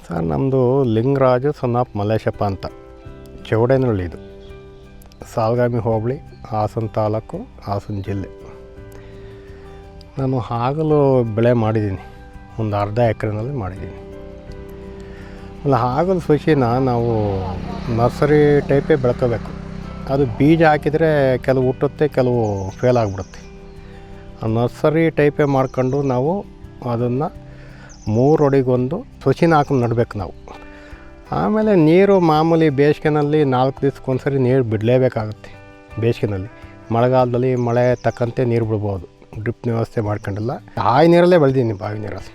Sir ನಮ್ಮದು Lingaraju son of Malleshappa ಅಂತ ಚೌಡೇನಹಳ್ಳಿ. ಇದು ಸಾಲ್ಗಾಮಿ ಹೋಬಳಿ, ಹಾಸನ ತಾಲೂಕು, ಹಾಸನ ಜಿಲ್ಲೆ. ನಾನು ಹಾಗಲು ಬೆಳೆ ಮಾಡಿದ್ದೀನಿ, ಒಂದು ಅರ್ಧ ಎಕರೆನಲ್ಲಿ ಮಾಡಿದ್ದೀನಿ. ಅಲ್ಲ, ಹಾಗಲು ಸಸಿನ ನಾವು ನರ್ಸರಿ ಟೈಪೇ ಬೆಳ್ಕೋಬೇಕು. ಅದು ಬೀಜ ಹಾಕಿದರೆ ಕೆಲವು ಹುಟ್ಟುತ್ತೆ, ಕೆಲವು ಫೇಲ್ ಆಗಿಬಿಡುತ್ತೆ. ಆ ನರ್ಸರಿ ಟೈಪೇ ಮಾಡ್ಕೊಂಡು ನಾವು ಅದನ್ನು 3 ಅಡಿಗೊಂದು ಸಸಿನ ಹಾಕೊಂಡು ನಡಬೇಕು ನಾವು. ಆಮೇಲೆ ನೀರು ಮಾಮೂಲಿ ಬೇಸಿಗೆನಲ್ಲಿ 4 ದಿವ್ಸಕ್ಕೊಂದ್ಸರಿ ನೀರು ಬಿಡಲೇಬೇಕಾಗುತ್ತೆ. ಬೇಸಿಗೆನಲ್ಲಿ, ಮಳೆಗಾಲದಲ್ಲಿ ಮಳೆ ತಕ್ಕಂತೆ ನೀರು ಬಿಡ್ಬೋದು. ಡ್ರಿಪ್ ವ್ಯವಸ್ಥೆ ಮಾಡ್ಕೊಂಡಿಲ್ಲ, ಬಾವಿ ನೀರಲ್ಲೇ ಬೆಳೆದೀನಿ. ಬಾವಿ ನೀರಲ್ಲಿ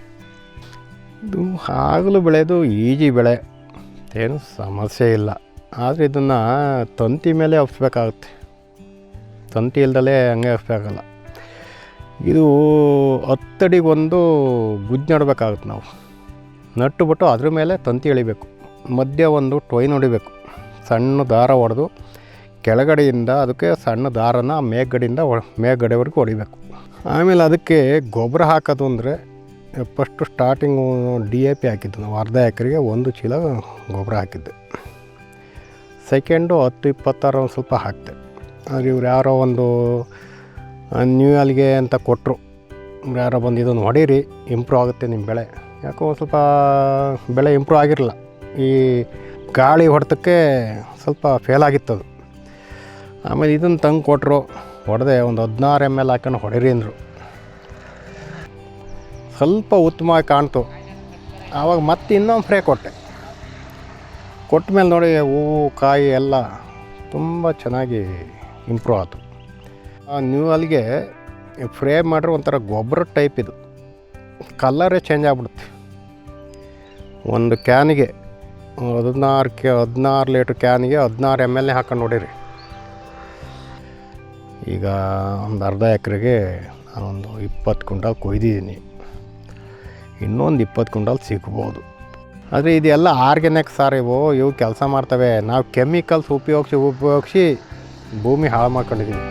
ಇದು ಹಾಗಲು ಬೆಳೆದು ಈಜಿ ಬೆಳೆ, ಏನು ಸಮಸ್ಯೆ ಇಲ್ಲ. ಆದರೆ ಇದನ್ನು ತಂತಿ ಮೇಲೆ ಹಬ್ಸ್ಬೇಕಾಗುತ್ತೆ. ತಂತಿ ಇಲ್ದಲೇ ಹಂಗೆ ಹಬ್ಸ್ಬೇಕಾಗಲ್ಲ. ಇದು 10 ಅಡಿಗೊಂದು ಗುಜ್ಜು ನಡಬೇಕಾಗುತ್ತೆ. ನಾವು ನಟ್ಟುಬಿಟ್ಟು ಅದ್ರ ಮೇಲೆ ತಂತಿ ಎಳಿಬೇಕು. ಮಧ್ಯೆ ಒಂದು ಟೊಯ್ನ್ ಹೊಡಿಬೇಕು. ಸಣ್ಣ ದಾರ ಹೊಡೆದು ಕೆಳಗಡೆಯಿಂದ ಅದಕ್ಕೆ ಸಣ್ಣ ದಾರನ ಮೇಲ್ಗಡೆವರೆಗೂ ಹೊಡಿಬೇಕು. ಆಮೇಲೆ ಅದಕ್ಕೆ ಗೊಬ್ಬರ ಹಾಕೋದು ಅಂದರೆ ಫಸ್ಟು ಸ್ಟಾರ್ಟಿಂಗು DAP ಹಾಕಿದ್ದು. ನಾವು ಅರ್ಧ ಎಕರೆಗೆ 1 ಚೀಲ ಗೊಬ್ಬರ ಹಾಕಿದ್ದೆ. ಸೆಕೆಂಡು 10-26 ಒಂದು ಸ್ವಲ್ಪ ಹಾಕ್ತೆ. ಆದರೆ ಇವ್ರು ಯಾರೋ ಒಂದು ನ್ಯೂ ಅಲ್ಗೆ ಅಂತ ಕೊಟ್ಟರು. ಯಾರೋ ಬಂದು ಇದನ್ನು ಹೊಡೀರಿ, ಇಂಪ್ರೂವ್ ಆಗುತ್ತೆ ನಿಮ್ಮ ಬೆಳೆ. ಯಾಕೋ ಒಂದು ಸ್ವಲ್ಪ ಬೆಳೆ ಇಂಪ್ರೂವ್ ಆಗಿರಲಿಲ್ಲ. ಈ ಗಾಳಿ ಹೊಡೆತಕ್ಕೆ ಸ್ವಲ್ಪ ಫೇಲ್ ಆಗಿತ್ತದು. ಆಮೇಲೆ ಇದನ್ನು ತಂದು ಕೊಟ್ಟರು, ಹೊಡೆದೆ. ಒಂದು 16 ml ಹಾಕೊಂಡು ಹೊಡೀರಿ ಅಂದರು. ಸ್ವಲ್ಪ ಉತ್ತಮವಾಗಿ ಕಾಣ್ತು. ಆವಾಗ ಮತ್ತೆ ಇನ್ನೊಂದು ಫ್ರೇ ಕೊಟ್ಟೆ. ಕೊಟ್ಟ ಮೇಲೆ ನೋಡಿ ಹೂವು ಕಾಯಿ ಎಲ್ಲ ತುಂಬ ಚೆನ್ನಾಗಿ ಇಂಪ್ರೂವ್ ಆಯಿತು. ಆ ನ್ಯೂ ಅಲ್ಲಿಗೆ ಫ್ರೇ ಮಾಡ್ರೆ ಒಂಥರ ಗೊಬ್ಬರ ಟೈಪ್. ಇದು ಕಲರೇ ಚೇಂಜ್ ಆಗಿಬಿಡುತ್ತೆ. ಒಂದು ಕ್ಯಾನಿಗೆ 16 ಲೀಟ್ರ್ ಕ್ಯಾನಿಗೆ 16 ml ಹಾಕೊಂಡು ನೋಡಿರಿ. ಈಗ ಒಂದು ಅರ್ಧ ಎಕರೆಗೆ ನಾನೊಂದು 20 ಕ್ವಿಂಟಾಲ್ ಕೊಯ್ದಿದ್ದೀನಿ. ಇನ್ನೊಂದು 20 ಕ್ವಿಂಟಾಲ್ ಸಿಗ್ಬೋದು. ಆದರೆ ಇದೆಲ್ಲ ಆರ್ಗ್ಯಾನಿಕ್ ಸಾರ್. ಇವು ಕೆಲಸ ಮಾಡ್ತವೆ. ನಾವು ಕೆಮಿಕಲ್ಸ್ ಉಪಯೋಗಿಸಿ ಭೂಮಿ ಹಾಳು ಮಾಡ್ಕೊಂಡಿದ್ದೀವಿ.